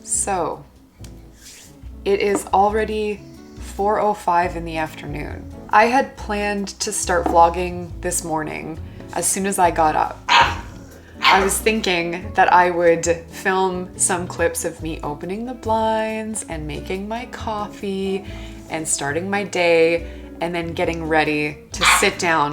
So, it is already 4:05 in the afternoon. I had planned to start vlogging this morning as soon as I got up. I was thinking that I would film some clips of me opening the blinds and making my coffee and starting my day and then getting ready to sit down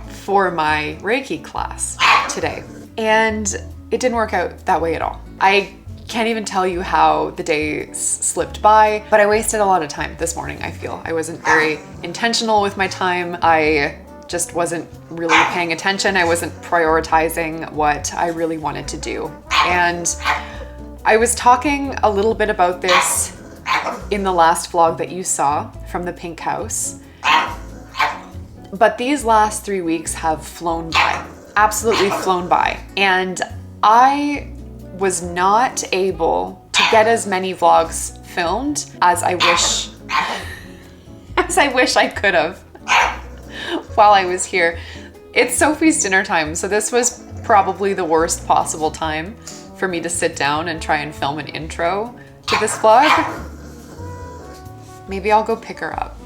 for my Reiki class today. And it didn't work out that way at all. I can't even tell you how the day slipped by, but I wasted a lot of time this morning, I feel. I wasn't very intentional with my time. I just wasn't really paying attention. I wasn't prioritizing what I really wanted to do. And I was talking a little bit about this in the last vlog that you saw from the pink house. But these last 3 weeks have flown by, absolutely flown by. And I was not able to get as many vlogs filmed as I wish I could have while I was here. It's Sophie's dinner time, so this was probably the worst possible time for me to sit down and try and film an intro to this vlog. Maybe I'll go pick her up.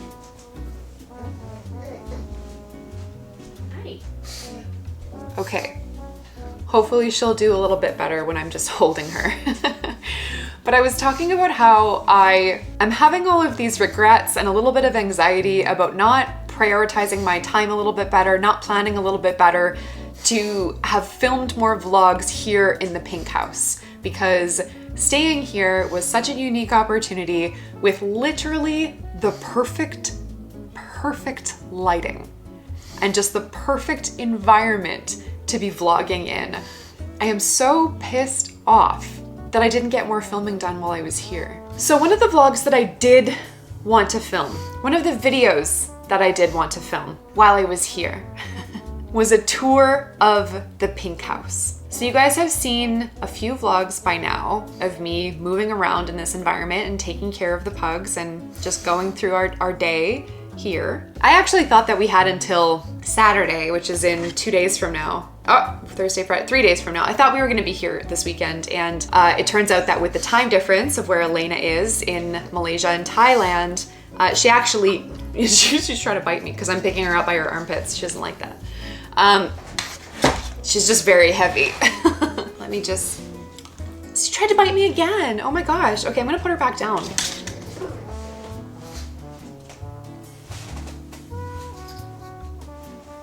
Hi. Okay. Hopefully she'll do a little bit better when I'm just holding her. But I was talking about how I am having all of these regrets and a little bit of anxiety about not prioritizing my time a little bit better, not planning a little bit better to have filmed more vlogs here in the pink house, because staying here was such a unique opportunity with literally the perfect lighting and just the perfect environment to be vlogging in. I am so pissed off that I didn't get more filming done while I was here. So one of the vlogs that I did want to film, one of the videos that I did want to film while I was here was a tour of the pink house. So you guys have seen a few vlogs by now of me moving around in this environment and taking care of the pugs and just going through our day here. I actually thought that we had until Saturday, which is in 2 days from now. Oh, Thursday, Friday, 3 days from now. I thought we were gonna be here this weekend, and it turns out that with the time difference of where Elena is in Malaysia and Thailand, she actually, she's trying to bite me because I'm picking her up by her armpits. She doesn't like that. She's just very heavy. Let me just, she tried to bite me again. Oh my gosh. Okay, I'm gonna put her back down.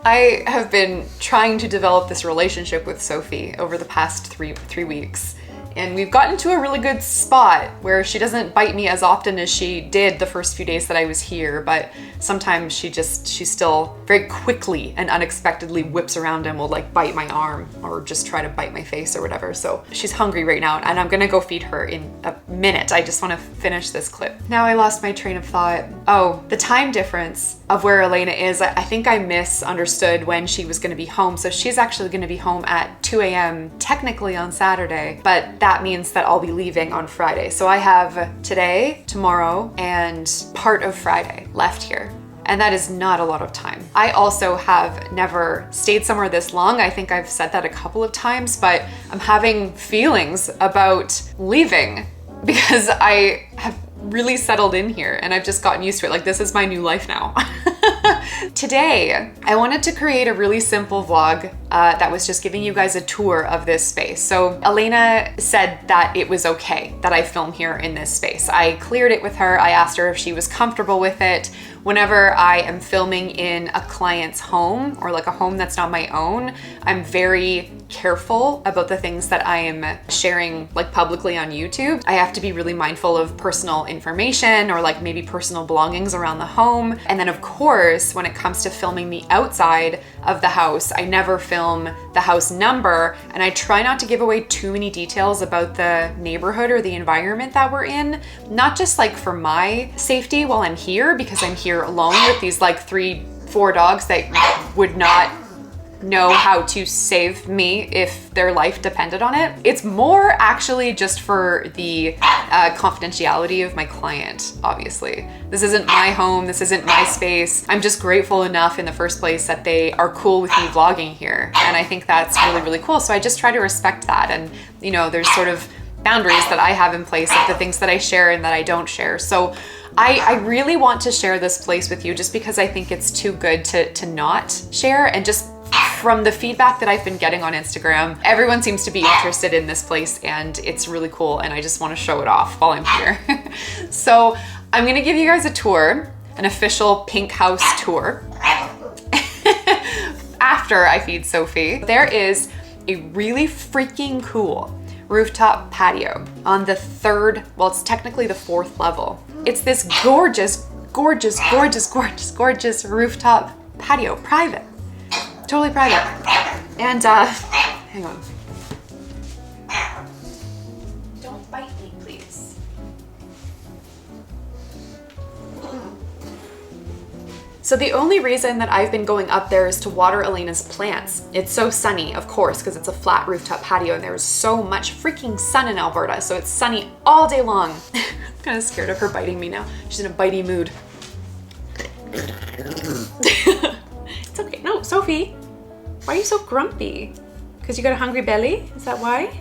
I have been trying to develop this relationship with Sophie over the past three weeks, and we've gotten to a really good spot where she doesn't bite me as often as she did the first few days that I was here, but sometimes she still very quickly and unexpectedly whips around and will like bite my arm or just try to bite my face or whatever. So she's hungry right now, and I'm gonna go feed her in a minute. I just wanna finish this clip. Now I lost my train of thought. Oh, the time difference of where Elena is. I think I misunderstood when she was gonna be home. So she's actually gonna be home at 2 a.m. technically on Saturday, but that means that I'll be leaving on Friday. So I have today, tomorrow, and part of Friday left here. And that is not a lot of time. I also have never stayed somewhere this long. I think I've said that a couple of times, but I'm having feelings about leaving because I have really settled in here and I've just gotten used to it. Like, this is my new life now. Today, I wanted to create a really simple vlog that was just giving you guys a tour of this space. So Elena said that it was okay that I film here in this space. I cleared it with her. I asked her if she was comfortable with it. Whenever I am filming in a client's home or like a home that's not my own, I'm very careful about the things that I am sharing like publicly on YouTube. I have to be really mindful of personal information or like maybe personal belongings around the home. And then of course, when it comes to filming the outside of the house, I never film the house number, and I try not to give away too many details about the neighborhood or the environment that we're in, not just like for my safety while I'm here, because I'm here alone with these like 3-4 dogs that would not know how to save me if their life depended on it. It's more actually just for the confidentiality of my client, obviously. This isn't my home, this isn't my space. I'm just grateful enough in the first place that they are cool with me vlogging here. And I think that's really, really cool. So I just try to respect that. And you know, there's sort of boundaries that I have in place of the things that I share and that I don't share. So I really want to share this place with you just because I think it's too good to not share. And just from the feedback that I've been getting on Instagram, everyone seems to be interested in this place and it's really cool, and I just want to show it off while I'm here. So I'm gonna give you guys a tour, an official pink house tour. After I feed Sophie, there is a really freaking cool rooftop patio on the third, well, it's technically the fourth level. It's this gorgeous, gorgeous, gorgeous, gorgeous, gorgeous rooftop patio, private, totally private. And hang on. Don't bite me, please. So the only reason that I've been going up there is to water Elena's plants. It's so sunny, of course, because it's a flat rooftop patio and there's so much freaking sun in Alberta, so it's sunny all day long. I'm kind of scared of her biting me now. She's in a bitey mood. It's okay. No, Sophie, why are you so grumpy? Because you got a hungry belly? Is that why?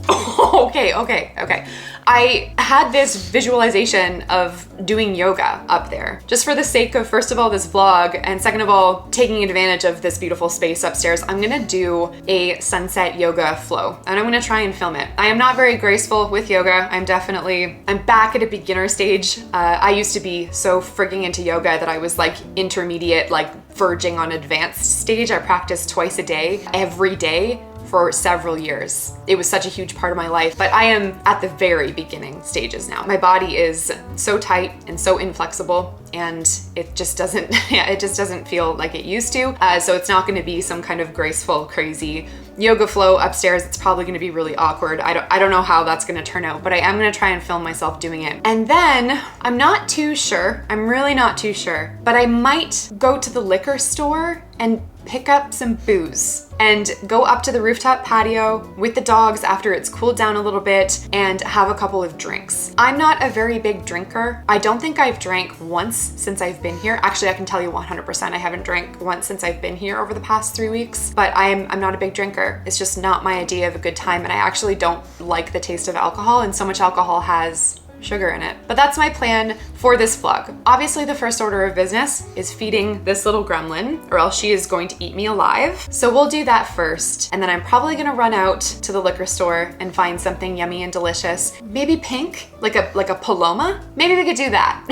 Oh, okay. I had this visualization of doing yoga up there, just for the sake of, first of all, this vlog, and second of all, taking advantage of this beautiful space upstairs. I'm gonna do a sunset yoga flow, and I'm gonna try and film it. I am not very graceful with yoga. I'm back at a beginner stage. I used to be so frigging into yoga that I was like intermediate, like verging on advanced stage. I practiced twice a day, every day, for several years. It was such a huge part of my life, but I am at the very beginning stages now. My body is so tight and so inflexible, and it just doesn't, it just doesn't feel like it used to. So it's not gonna be some kind of graceful, crazy yoga flow upstairs. It's probably gonna be really awkward. I don't know how that's gonna turn out, but I am gonna try and film myself doing it. And then, I'm not too sure, I'm really not too sure, but I might go to the liquor store and pick up some booze and go up to the rooftop patio with the dogs after it's cooled down a little bit and have a couple of drinks. I'm not a very big drinker. I don't think I've drank once since I've been here. Actually, I can tell you 100% I haven't drank once since I've been here over the past 3 weeks, but I'm not a big drinker. It's just not my idea of a good time, and I actually don't like the taste of alcohol, and so much alcohol has sugar in it. But that's my plan for this vlog. Obviously, the first order of business is feeding this little gremlin, or else she is going to eat me alive. So we'll do that first, and then I'm probably gonna run out to the liquor store and find something yummy and delicious. Maybe pink, like a paloma? Maybe we could do that.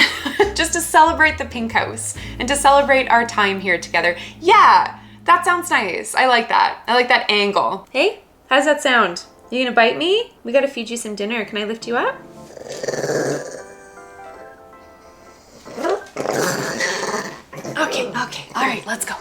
Just to celebrate the pink house and to celebrate our time here together. Yeah, that sounds nice. I like that. I like that angle. Hey, how does that sound? You gonna bite me? We gotta feed you some dinner. Can I lift you up? Okay, all right, let's go.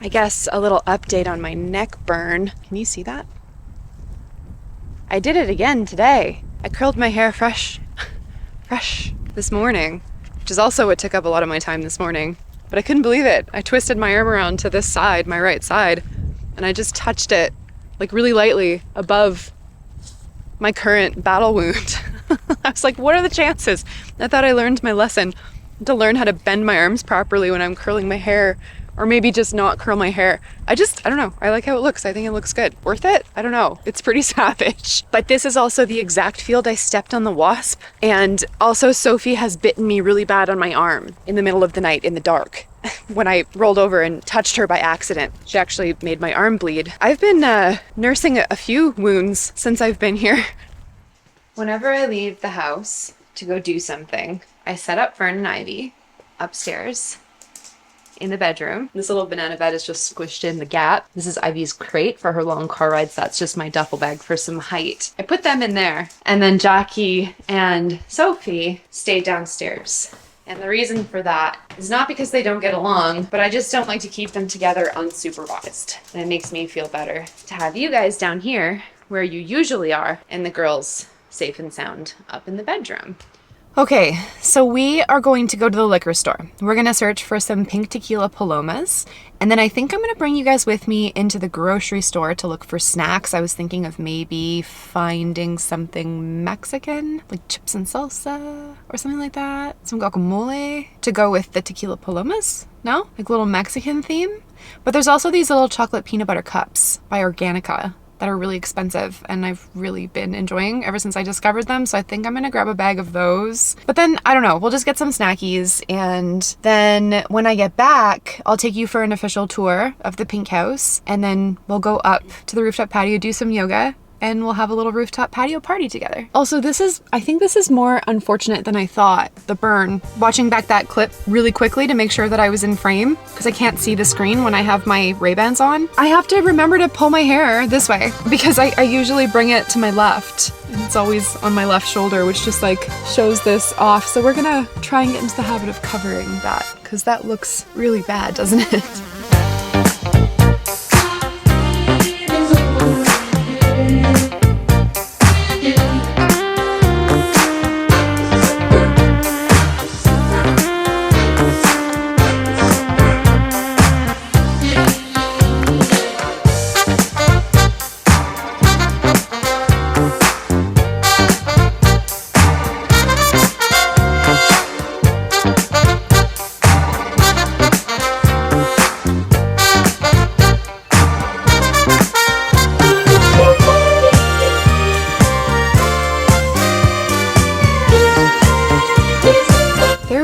I guess a little update on my neck burn. Can you see that? I did it again today. I curled my hair fresh this morning, which is also what took up a lot of my time this morning. But I couldn't believe it. I twisted my arm around to this side, my right side, and I just touched it like really lightly above my current battle wound. I was like, what are the chances? I thought I learned my lesson to learn how to bend my arms properly when I'm curling my hair, or maybe just not curl my hair. I don't know. I like how it looks. I think it looks good. Worth it? I don't know. It's pretty savage. But this is also the exact field I stepped on the wasp. And also Sophie has bitten me really bad on my arm in the middle of the night in the dark when I rolled over and touched her by accident. She actually made my arm bleed. I've been nursing a few wounds since I've been here. Whenever I leave the house to go do something, I set up Fern and Ivy upstairs in the bedroom. This little banana bed is just squished in the gap. This is Ivy's crate for her long car rides. That's just my duffel bag for some height. I put them in there, and then Jackie and Sophie stayed downstairs. And the reason for that is not because they don't get along, but I just don't like to keep them together unsupervised. And it makes me feel better to have you guys down here where you usually are, and the girls safe and sound up in the bedroom. Okay, so we are going to go to the liquor store. We're going to search for some pink tequila palomas. And then I think I'm going to bring you guys with me into the grocery store to look for snacks. I was thinking of maybe finding something Mexican, like chips and salsa or something like that. Some guacamole to go with the tequila palomas. No? Like a little Mexican theme. But there's also these little chocolate peanut butter cups by Organica that are really expensive, and I've really been enjoying ever since I discovered them. So I think I'm gonna grab a bag of those. But then, I don't know, we'll just get some snackies, and then when I get back, I'll take you for an official tour of the pink house, and then we'll go up to the rooftop patio, do some yoga, and we'll have a little rooftop patio party together. Also, I think this is more unfortunate than I thought, the burn. Watching back that clip really quickly to make sure that I was in frame, because I can't see the screen when I have my Ray-Bans on. I have to remember to pull my hair this way, because I usually bring it to my left, and it's always on my left shoulder, which just like shows this off. So we're gonna try and get into the habit of covering that, because that looks really bad, doesn't it?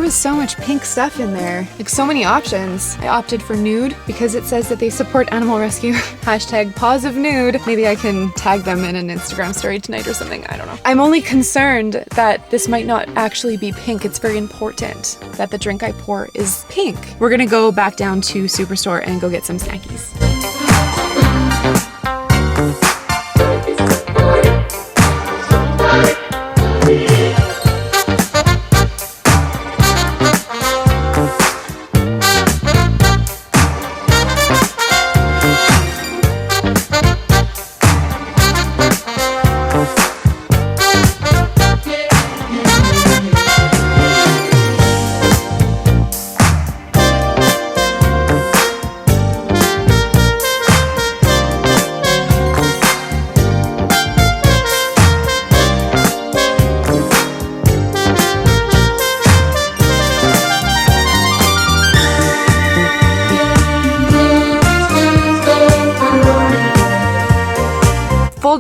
So much pink stuff in there, like so many options. I opted for nude because it says that they support animal rescue. Hashtag pause of nude. Maybe I can tag them in an Instagram story tonight or something. I don't know. I'm only concerned that this might not actually be pink. It's very important that the drink I pour is pink. We're gonna go back down to Superstore and go get some snackies.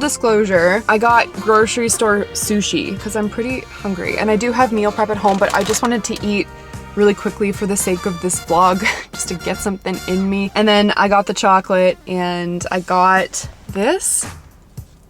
disclosure, I got grocery store sushi because I'm pretty hungry and I do have meal prep at home, but I just wanted to eat really quickly for the sake of this vlog, just to get something in me. And then I got the chocolate and I got this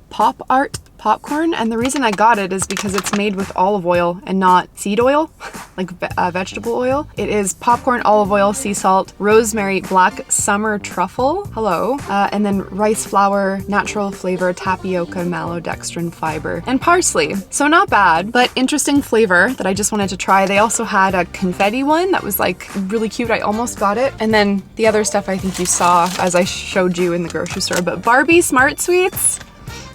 pop art popcorn, and the reason I got it is because it's made with olive oil and not seed oil, like vegetable oil. It is popcorn, olive oil, sea salt, rosemary, black summer truffle, hello, and then rice flour, natural flavor, tapioca, maltodextrin fiber, and parsley. So not bad, but interesting flavor that I just wanted to try. They also had a confetti one that was like really cute. I almost got it. And then the other stuff I think you saw as I showed you in the grocery store, but Barbie Smart Sweets.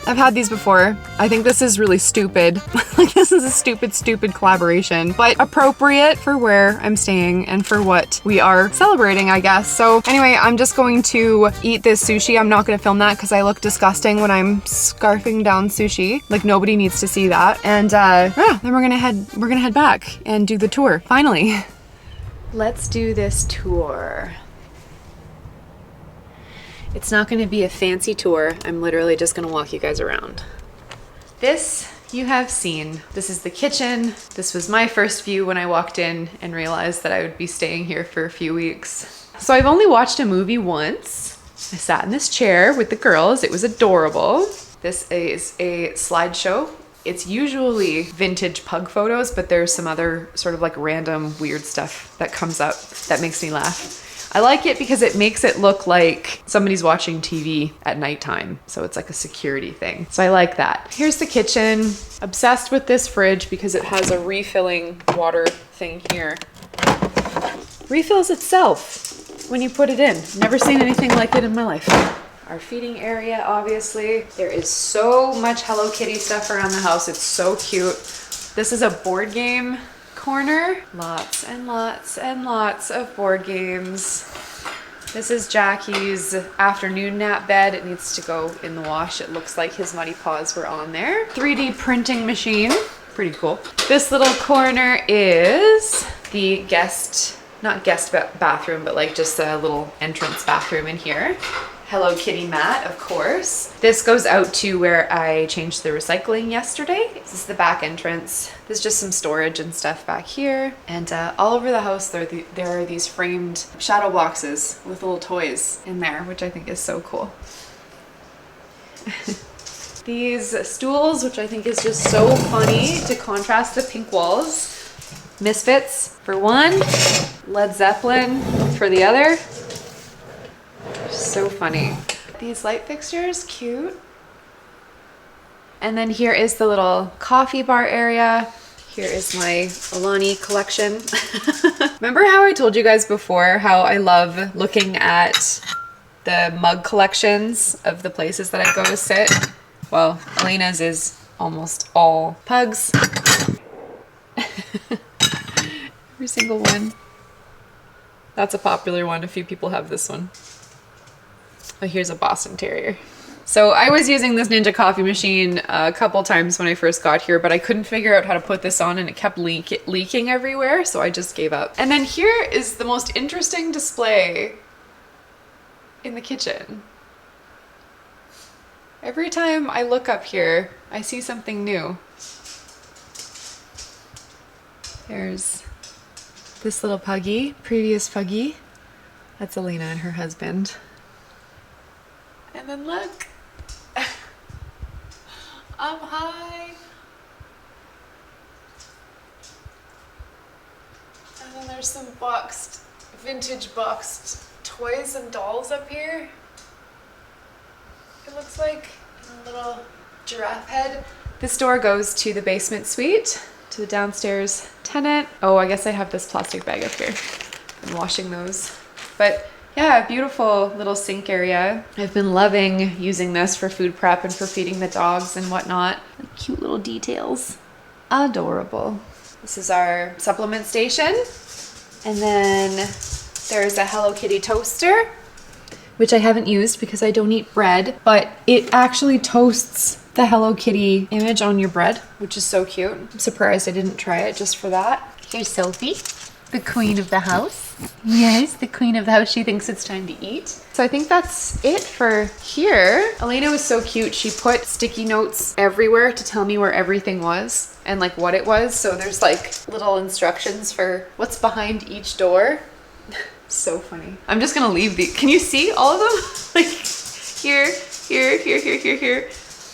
I've had these before. I think this is really stupid. Like, this is a stupid collaboration, but appropriate for where I'm staying and for what we are celebrating, I guess. So anyway, I'm just going to eat this sushi. I'm not going to film that because I look disgusting when I'm scarfing down sushi. Like, nobody needs to see that. And yeah, then we're gonna head back and do the tour, finally. Let's do this tour. It's not going to be a fancy tour. I'm literally just going to walk you guys around. This you have seen. This is the kitchen. This was my first view when I walked in and realized that I would be staying here for a few weeks. So I've only watched a movie once. I sat in this chair with the girls. It was adorable. This is a slideshow. It's usually vintage pug photos, but there's some other sort of like random weird stuff that comes up that makes me laugh. I like it because it makes it look like somebody's watching TV at nighttime. So it's like a security thing. So I like that. Here's the kitchen. Obsessed with this fridge because it has a refilling water thing here. Refills itself when you put it in. Never seen anything like it in my life. Our feeding area, obviously. There is so much Hello Kitty stuff around the house. It's so cute. This is a board game corner. Lots and lots and lots of board games. This is Jackie's afternoon nap bed. It needs to go in the wash. It looks like his muddy paws were on there. 3D printing machine. Pretty cool. This little corner is the not guest bathroom, but like just a little entrance bathroom in here. Hello Kitty mat, of course. This goes out to where I changed the recycling yesterday. This is the back entrance. There's just some storage and stuff back here. And all over the house, there are these framed shadow boxes with little toys in there, which I think is so cool. These stools, which I think is just so funny to contrast the pink walls. Misfits for one, Led Zeppelin for the other. So funny. These light fixtures, cute. And then here is the little coffee bar area. Here is my Alani collection. Remember how I told you guys before how I love looking at the mug collections of the places that I go to sit? Well, Elena's is almost all Pugs. Every single one. That's a popular one. A few people have this one. Oh, here's a Boston Terrier. So I was using this Ninja coffee machine a couple times when I first got here, but I couldn't figure out how to put this on and it kept leaking everywhere, so I just gave up. And then here is the most interesting display in the kitchen. Every time I look up here, I see something new. There's this little puggy, previous puggy. That's Elena and her husband. And then look, I'm high. And then there's some vintage boxed toys and dolls up here. It looks like a little giraffe head. This door goes to the basement suite, to the downstairs tenant. Oh, I guess I have this plastic bag up here. I'm washing those. But yeah, beautiful little sink area. I've been loving using this for food prep and for feeding the dogs and whatnot. Cute little details. Adorable. This is our supplement station. And then there's a Hello Kitty toaster, which I haven't used because I don't eat bread, but it actually toasts the Hello Kitty image on your bread, which is so cute. I'm surprised I didn't try it just for that. Here's Sophie. The queen of the house. Yes, the queen of the house. She thinks it's time to eat. So I think that's it for here. Elena was so cute. She put sticky notes everywhere to tell me where everything was and like what it was. So there's like little instructions for what's behind each door. So funny. I'm just gonna leave the, can you see all of them? Like here, here,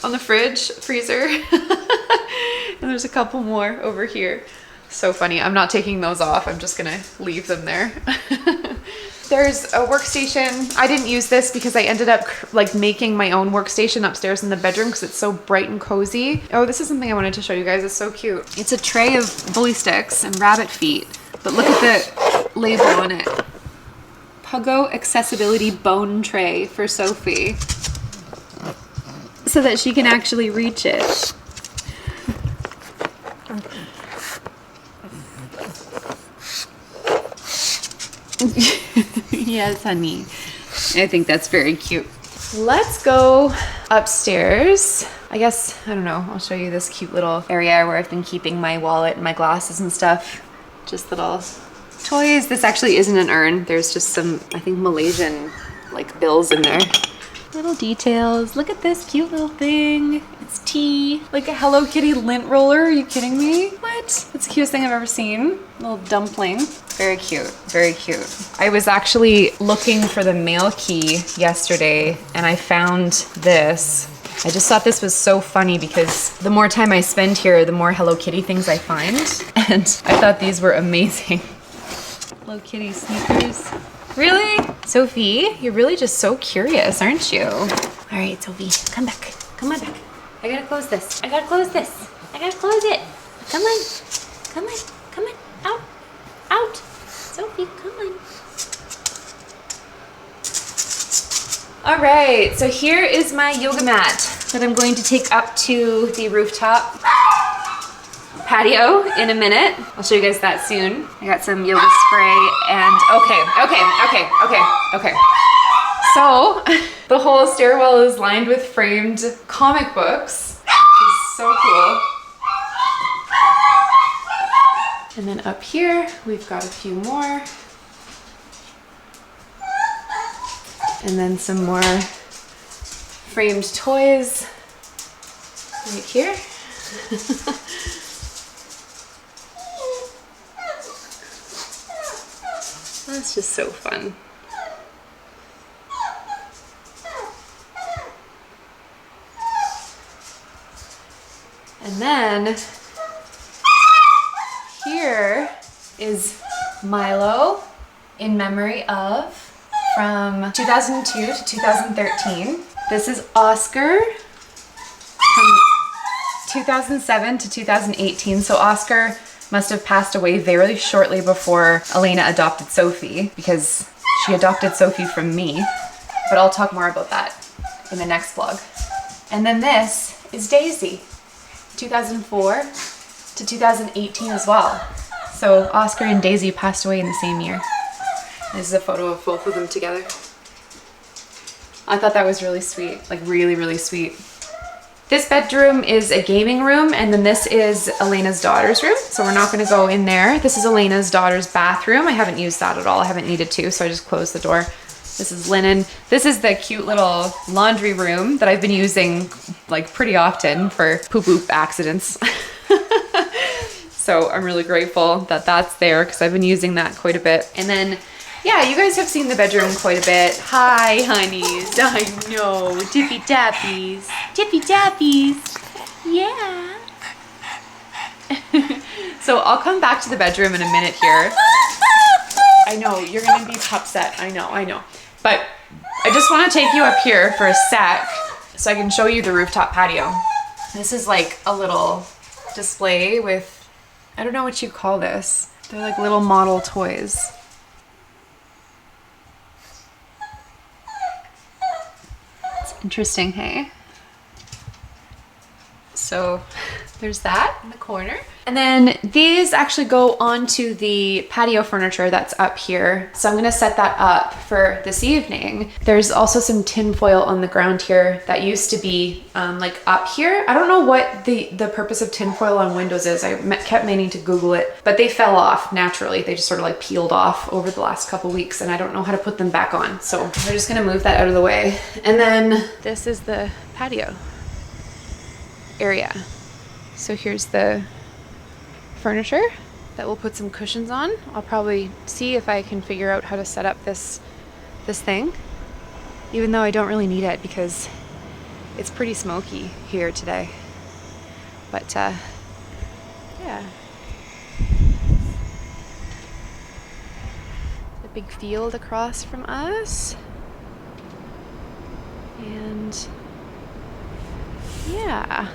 on the fridge, freezer. And there's a couple more over here. So funny. I'm not taking those off. I'm just gonna leave them there. There's a workstation. I didn't use this because I ended up like making my own workstation upstairs in the bedroom because it's so bright and cozy. Oh, this is something I wanted to show you guys. It's so cute. It's a tray of bully sticks and rabbit feet, but look at the label on it. POGA accessibility bone tray for Sophie, so that she can actually reach it. Yes, honey. I think that's very cute. Let's go upstairs. I guess, I don't know, I'll show you this cute little area where I've been keeping my wallet and my glasses and stuff. Just little toys. This actually isn't an urn. There's just some, I think, Malaysian like bills in there. Little details. Look at this cute little thing. It's tea. Like a Hello Kitty lint roller. Are you kidding me? What? That's the cutest thing I've ever seen. Little dumpling. Very cute. Very cute. I was actually looking for the mail key yesterday and I found this. I just thought this was so funny because the more time I spend here, the more Hello Kitty things I find. And I thought these were amazing. Hello Kitty sneakers. Really? Sophie, you're really just so curious, aren't you? All right, Sophie, come back. Come on back. I gotta close this. I gotta close this. I gotta close it. Come on. Come on. Come on. Out. Out. Sophie, come on. All right, so here is my yoga mat that I'm going to take up to the rooftop patio in a minute. I'll show you guys that soon. I got some yoga spray and okay. So the whole stairwell is lined with framed comic books, which is so cool. And then up here, we've got a few more. And then some more framed toys right here. That's just so fun. And then here is Milo in memory of from 2002 to 2013. This is Oscar from 2007 to 2018. So Oscar must have passed away very shortly before Elena adopted Sophie because she adopted Sophie from me. But I'll talk more about that in the next vlog. And then this is Daisy, 2004 to 2018 as well. So Oscar and Daisy passed away in the same year. This is a photo of both of them together. I thought that was really sweet, like really, really sweet. This bedroom is a gaming room, and then this is Elena's daughter's room. So we're not gonna go in there. This is Elena's daughter's bathroom. I haven't used that at all. I haven't needed to, so I just closed the door. This is linen. This is the cute little laundry room that I've been using like pretty often for poop accidents. So I'm really grateful that that's there because I've been using that quite a bit. And then, yeah, you guys have seen the bedroom quite a bit. Hi, honeys. I know. Tippy tappies. Tippy tappies. Yeah. So I'll come back to the bedroom in a minute here. I know, you're gonna be upset. I know. But I just wanna take you up here for a sec so I can show you the rooftop patio. This is like a little display with, I don't know what you call this. They're like little model toys. It's interesting, hey? So there's that in the corner. And then these actually go onto the patio furniture that's up here. So I'm gonna set that up for this evening. There's also some tin foil on the ground here that used to be like up here. I don't know what the purpose of tin foil on windows is. I kept meaning to Google it, but they fell off naturally. They just sort of like peeled off over the last couple weeks and I don't know how to put them back on. So we're just gonna move that out of the way. And then this is the patio area. So here's the furniture that we'll put some cushions on. I'll probably see if I can figure out how to set up this thing, even though I don't really need it because it's pretty smoky here today. But yeah, a big field across from us, and yeah.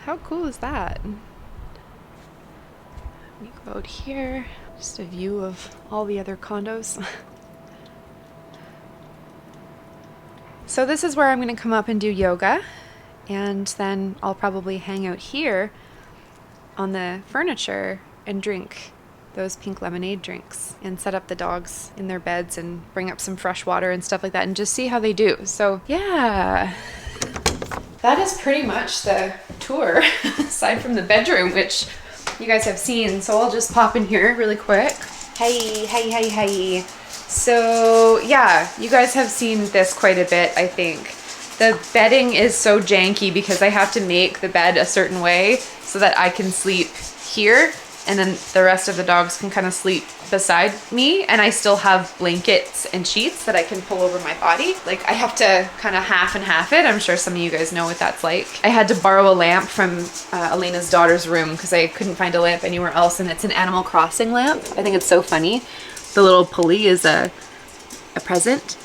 How cool is that? We go out here, just a view of all the other condos. So this is where I'm gonna come up and do yoga, and then I'll probably hang out here on the furniture and drink those pink lemonade drinks and set up the dogs in their beds and bring up some fresh water and stuff like that and just see how they do. So yeah. That is pretty much the tour, aside from the bedroom, which you guys have seen. So I'll just pop in here really quick. Hey. So yeah, you guys have seen this quite a bit, I think. The bedding is so janky because I have to make the bed a certain way so that I can sleep here and then the rest of the dogs can kind of sleep beside me, and I still have blankets and sheets that I can pull over my body. Like I have to kind of half and half it. I'm sure some of you guys know what that's like. I had to borrow a lamp from Elena's daughter's room because I couldn't find a lamp anywhere else, and it's an Animal Crossing lamp. I think it's so funny. The little pulley is a present.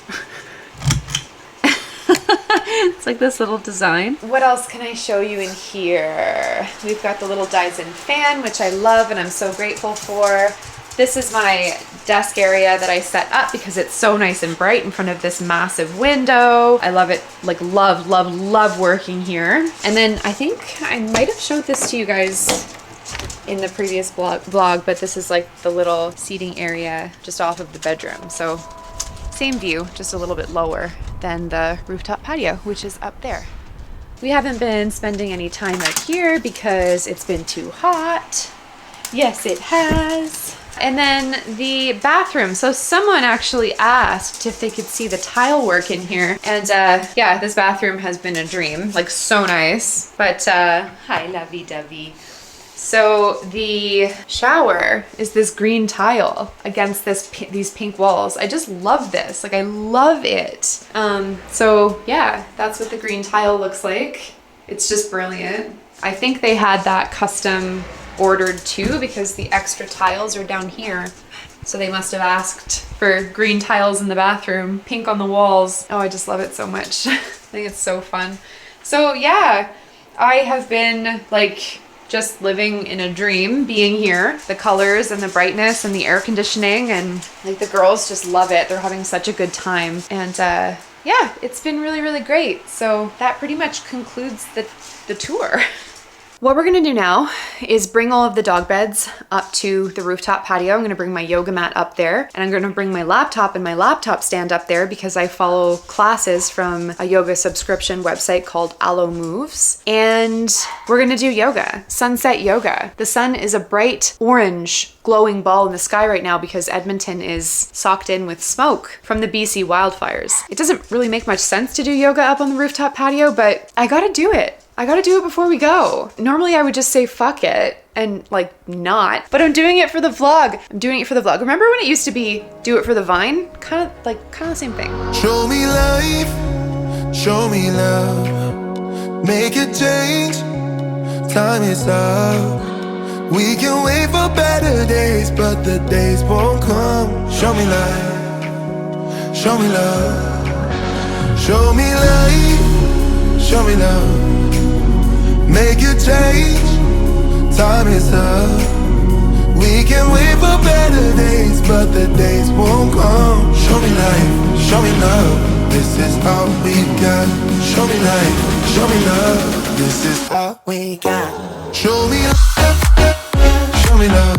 It's like this little design. What else can I show you in here? We've got the little Dyson fan, which I love and I'm so grateful for. This is my desk area that I set up because it's so nice and bright in front of this massive window. I love it, like love working here. And then I think I might have showed this to you guys in the previous vlog, but this is like the little seating area just off of the bedroom. So same view, just a little bit lower than the rooftop patio, which is up there. We haven't been spending any time out here because it's been too hot. Yes, it has. And then the bathroom. So someone actually asked if they could see the tile work in here. And yeah, this bathroom has been a dream, like so nice. But hi, lovey-dovey. So the shower is this green tile against these pink walls. I just love this. Like I love it. So yeah, that's what the green tile looks like. It's just brilliant. I think they had that custom ordered too because the extra tiles are down here. So they must have asked for green tiles in the bathroom, pink on the walls. Oh, I just love it so much. I think it's so fun. So yeah, I have been like just living in a dream being here. The colors and the brightness and the air conditioning, and like the girls just love it. They're having such a good time. And yeah, it's been really, really great. So that pretty much concludes the tour. What we're gonna do now is bring all of the dog beds up to the rooftop patio. I'm gonna bring my yoga mat up there, and I'm gonna bring my laptop and my laptop stand up there because I follow classes from a yoga subscription website called Alo Moves. And we're gonna do yoga, sunset yoga. The sun is a bright orange glowing ball in the sky right now because Edmonton is socked in with smoke from the BC wildfires. It doesn't really make much sense to do yoga up on the rooftop patio, but I gotta do it. I gotta do it before we go. Normally I would just say fuck it and like not, but I'm doing it for the vlog. I'm doing it for the vlog. Remember when it used to be do it for the Vine? Kind of the same thing. Show me life, show me love, make a change, time is up. We can wait for better days, but the days won't come. Show me life, show me love, show me life, show me love. Make a change, time is up. We can wait for better days, but the days won't come. Show me life, show me love. This is all we got. Show me life, show me love. This is all we got. Show me love, show me love.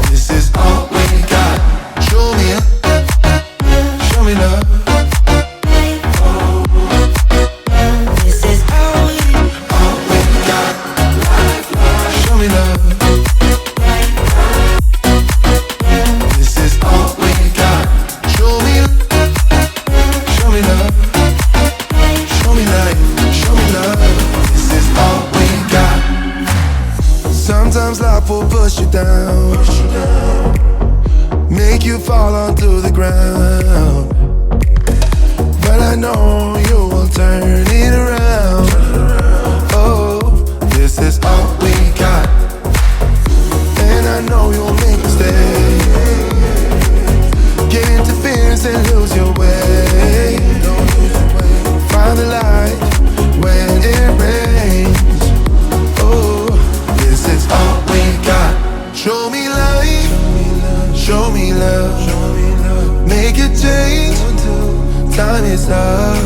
This is all we got. Show me love, show me love. This is all we got. Show me love. This is all we got. Show me love. Show me life. Show me love. This is all we got. Sometimes life will push you down, make you fall onto the ground. But I know you will turn it around. Oh, this is all we got. And I know you'll make mistakes, get interference and lose your way. Find the light when it rains. Oh, this is all we got. Show me life, show me love, make a change. Time is up.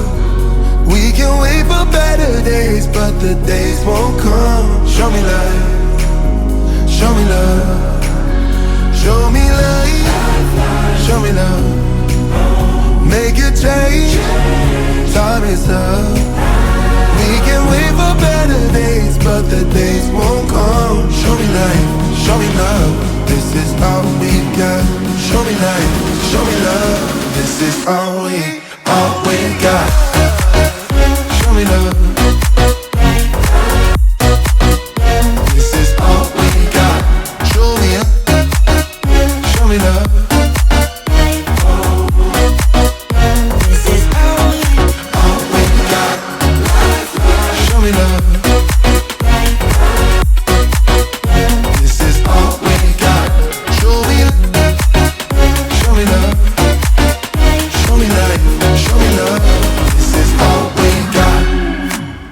We can wait for better days, but the days won't come. Show me life, show me love, show me life, show me love, make a change. Time is up. We can wait for better days, but the days won't come. Show me life, show me love. This is all we got. Show me life, show me love. This is all we got. Show me love. This is all we got. Show me up, show me love. This is all we got. Show me love. This is all we got. Show me love. Show me life. Show me love. This is all we got.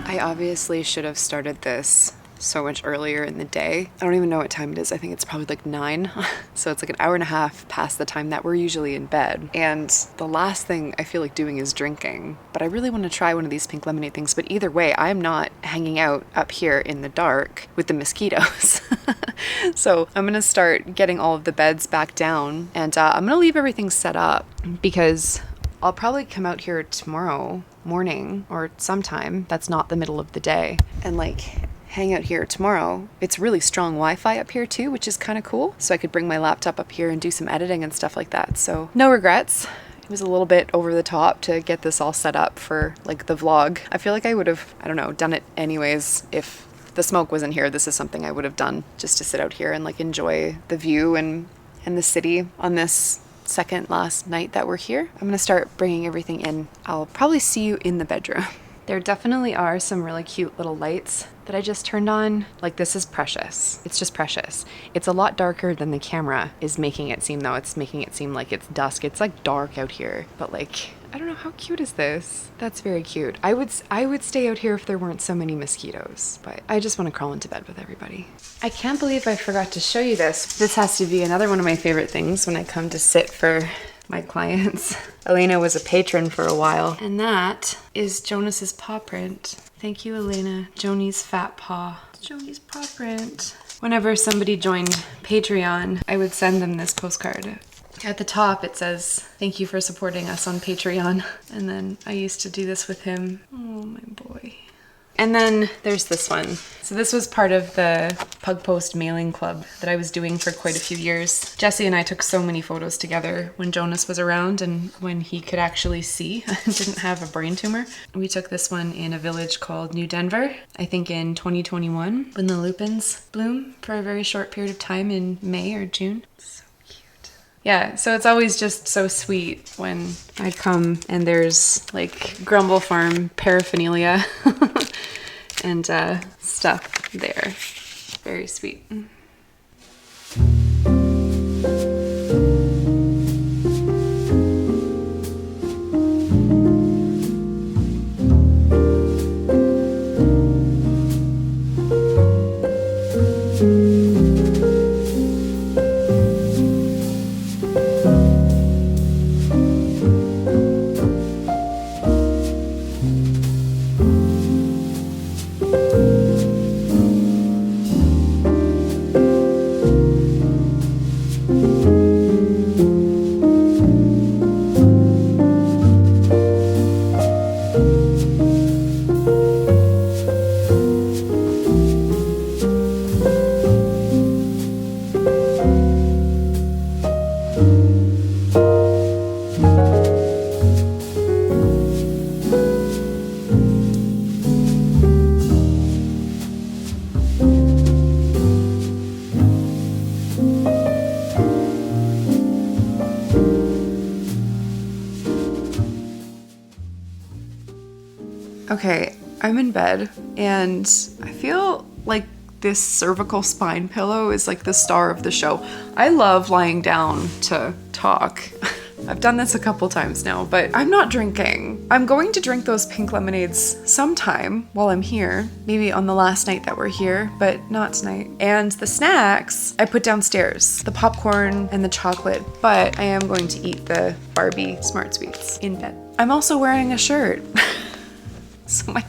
I obviously should have started this so much earlier in the day. I don't even know what time it is. I think it's probably like 9. So it's like an hour and a half past the time that we're usually in bed. And the last thing I feel like doing is drinking. But I really want to try one of these pink lemonade things. But either way, I'm not hanging out up here in the dark with the mosquitoes. So I'm going to start getting all of the beds back down. And I'm going to leave everything set up because I'll probably come out here tomorrow morning or sometime that's not the middle of the day and like hang out here tomorrow. It's really strong Wi-Fi up here too, which is kind of cool. So I could bring my laptop up here and do some editing and stuff like that. So no regrets. It was a little bit over the top to get this all set up for like the vlog. I feel like I would have, I don't know, done it anyways if the smoke wasn't here. This is something I would have done just to sit out here and like enjoy the view and the city on this second last night that we're here. I'm gonna start bringing everything in. I'll probably see you in the bedroom. There definitely are some really cute little lights that I just turned on. Like this is precious. It's just precious. It's a lot darker than the camera is making it seem though. It's making it seem like it's dusk. It's like dark out here, but like, I don't know, how cute is this? That's very cute. I would stay out here if there weren't so many mosquitoes, but I just want to crawl into bed with everybody. I can't believe I forgot to show you this. This has to be another one of my favorite things when I come to sit for my clients. Elena was a patron for a while, and that is Jonas's paw print. Thank you, Elena. Joni's fat paw. Joni's paw print. Whenever somebody joined Patreon, I would send them this postcard. At the top it says, "Thank you for supporting us on Patreon." And then I used to do this with him. Oh, my boy. And then there's this one. So this was part of the Pug Post mailing club that I was doing for quite a few years. Jesse and I took so many photos together when Jonas was around and when he could actually see, didn't have a brain tumor. We took this one in a village called New Denver, I think in 2021, when the lupins bloom for a very short period of time in May or June. So cute. Yeah, so it's always just so sweet when I come and there's like Grumble Farm paraphernalia and stuff there. Very sweet. Okay, I'm in bed and I feel like this cervical spine pillow is like the star of the show. I love lying down to talk. I've done this a couple times now, but I'm not drinking. I'm going to drink those pink lemonades sometime while I'm here, maybe on the last night that we're here, but not tonight. And the snacks I put downstairs, the popcorn and the chocolate, but I am going to eat the Barbie Smart Sweets in bed. I'm also wearing a shirt. So my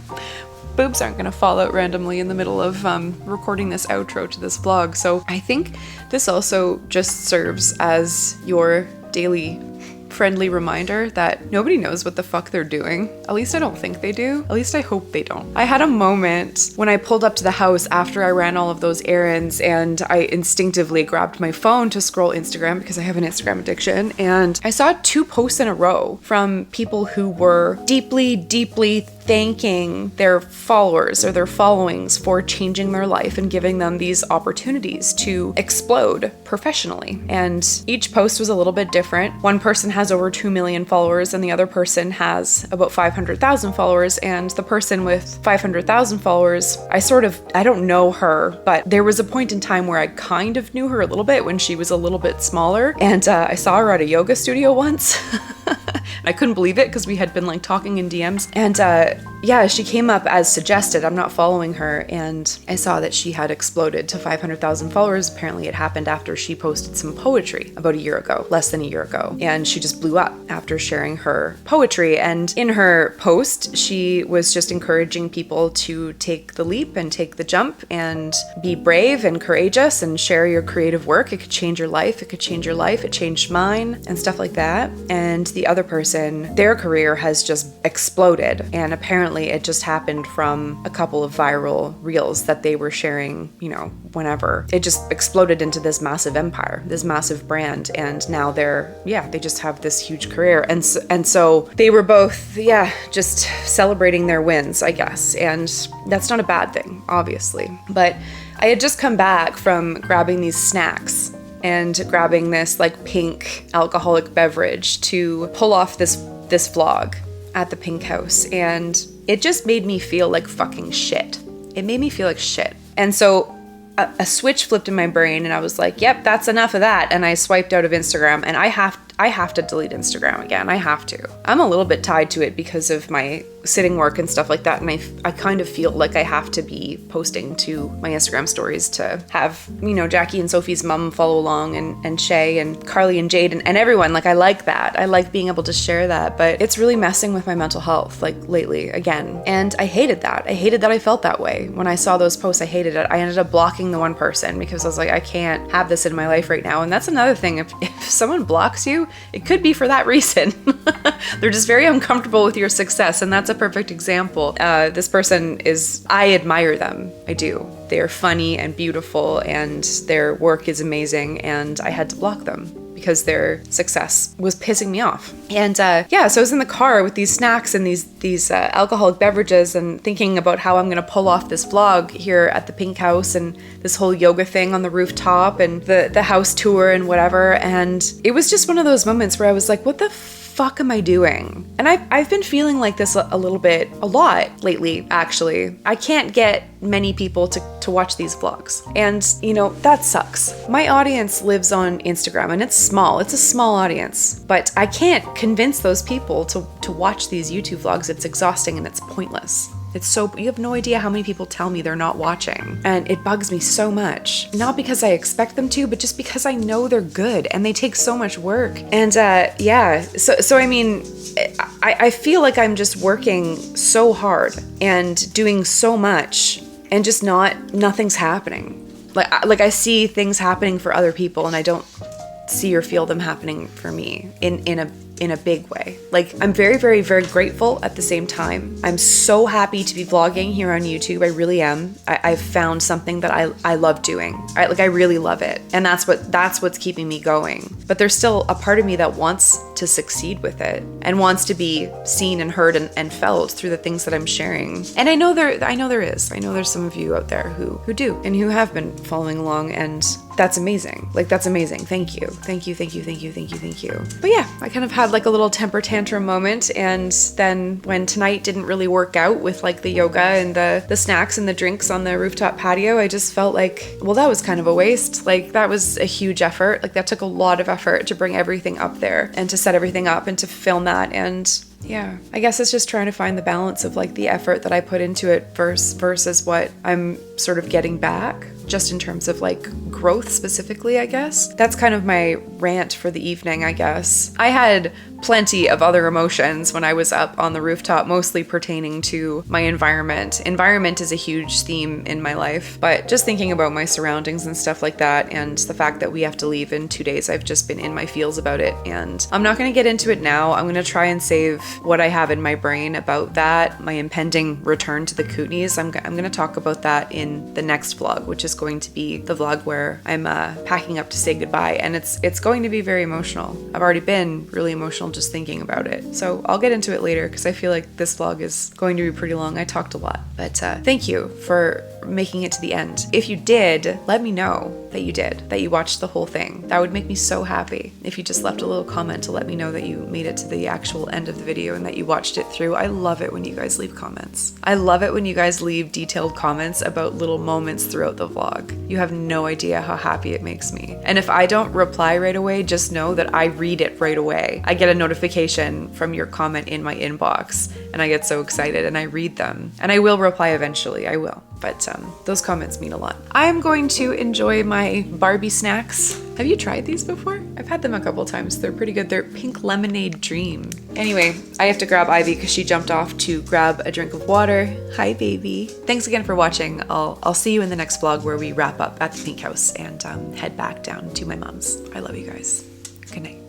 boobs aren't gonna fall out randomly in the middle of recording this outro to this vlog. So I think this also just serves as your daily friendly reminder that nobody knows what the fuck they're doing. At least I don't think they do. At least I hope they don't. I had a moment when I pulled up to the house after I ran all of those errands and I instinctively grabbed my phone to scroll Instagram because I have an Instagram addiction, and I saw 2 posts in a row from people who were deeply, deeply thanking their followers or their followings for changing their life and giving them these opportunities to explode professionally. And each post was a little bit different. One person has over 2 million followers and the other person has about 500,000 followers. And the person with 500,000 followers, I don't know her, but there was a point in time where I kind of knew her a little bit when she was a little bit smaller. And I saw her at a yoga studio once. I couldn't believe it because we had been like talking in DMs. And yeah, she came up as suggested. I'm not following her. And I saw that she had exploded to 500,000 followers. Apparently it happened after she posted some poetry about a year ago, less than a year ago. And she just blew up after sharing her poetry. And in her post, she was just encouraging people to take the leap and take the jump and be brave and courageous and share your creative work. It could change your life. It could change your life. It changed mine and stuff like that. And the other person, their career has just exploded. And apparently it just happened from a couple of viral reels that they were sharing, whenever. It just exploded into this massive empire, this massive brand. And now they just have this huge career. And so they were both, just celebrating their wins, I guess. And that's not a bad thing, obviously. But I had just come back from grabbing these snacks and grabbing this like pink alcoholic beverage to pull off this vlog at the Pink House, and it just made me feel like fucking shit. It made me feel like shit. And so a switch flipped in my brain and I was like, yep, that's enough of that. And I swiped out of Instagram, and I have to delete Instagram again. I have to. I'm a little bit tied to it because of my sitting work and stuff like that. And I kind of feel like I have to be posting to my Instagram stories to have, Jackie and Sophie's mom follow along and Shay and Carly and Jade and everyone. Like, I like that. I like being able to share that, but it's really messing with my mental health, like lately again. And I hated that. I hated that I felt that way. When I saw those posts, I hated it. I ended up blocking the one person because I was like, I can't have this in my life right now. And that's another thing. If someone blocks you, it could be for that reason. They're just very uncomfortable with your success, and that's a perfect example. This person I admire them. I do. They're funny and beautiful, and their work is amazing, and I had to block them because their success was pissing me off. And so I was in the car with these snacks and these alcoholic beverages and thinking about how I'm gonna pull off this vlog here at the Pink House and this whole yoga thing on the rooftop and the house tour and whatever. And it was just one of those moments where I was like, what the fuck am I doing? And I've been feeling like this a lot lately, actually. I can't get many people to watch these vlogs. And, that sucks. My audience lives on Instagram, and it's small. It's a small audience. But I can't convince those people to watch these YouTube vlogs. It's exhausting and it's pointless. You have no idea how many people tell me they're not watching. And it bugs me so much. Not because I expect them to, but just because I know they're good and they take so much work. And yeah, so I mean, I feel like I'm just working so hard and doing so much and just nothing's happening. Like I see things happening for other people and I don't see or feel them happening for me in a big way. Like, I'm very, very, very grateful at the same time. I'm so happy to be vlogging here on YouTube. I really am. I've found something that I love doing. I really love it. And that's what's keeping me going. But there's still a part of me that wants to succeed with it and wants to be seen and heard and felt through the things that I'm sharing. And I know there's some of you out there who do and who have been following along, and that's amazing. Like, that's amazing. Thank you. Thank you. Thank you. Thank you. Thank you. Thank you. But yeah, I kind of had like a little temper tantrum moment. And then when tonight didn't really work out with like the yoga and the snacks and the drinks on the rooftop patio, I just felt like, well, that was kind of a waste. Like, that was a huge effort. Like, that took a lot of effort to bring everything up there and to set everything up and to film that. And yeah, I guess it's just trying to find the balance of like the effort that I put into it versus what I'm sort of getting back, just in terms of like growth specifically, I guess. That's kind of my rant for the evening, I guess. I had plenty of other emotions when I was up on the rooftop, mostly pertaining to my environment. Environment is a huge theme in my life, but just thinking about my surroundings and stuff like that, and the fact that we have to leave in 2 days, I've just been in my feels about it. And I'm not going to get into it now. I'm going to try and save what I have in my brain about that, my impending return to the Kootenays. I'm going to talk about that in the next vlog, which is going to be the vlog where I'm packing up to say goodbye, and it's going to be very emotional. I've already been really emotional just thinking about it, so I'll get into it later because I feel like this vlog is going to be pretty long. I talked a lot, but thank you for making it to the end. If you did, let me know that you watched the whole thing. That would make me so happy if you just left a little comment to let me know that you made it to the actual end of the video and that you watched it through. I love it when you guys leave comments. I love it when you guys leave detailed comments about little moments throughout the vlog. You have no idea how happy it makes me. And if I don't reply right away, just know that I read it right away. I get a notification from your comment in my inbox and I get so excited and I read them. And I will reply eventually, I will. But those comments mean a lot. I'm going to enjoy my Barbie snacks. Have you tried these before? I've had them a couple times. They're pretty good. They're pink lemonade dream. Anyway, I have to grab Ivy because she jumped off to grab a drink of water. Hi, baby. Thanks again for watching. I'll see you in the next vlog where we wrap up at the pink house and head back down to my mom's. I love you guys. Good night.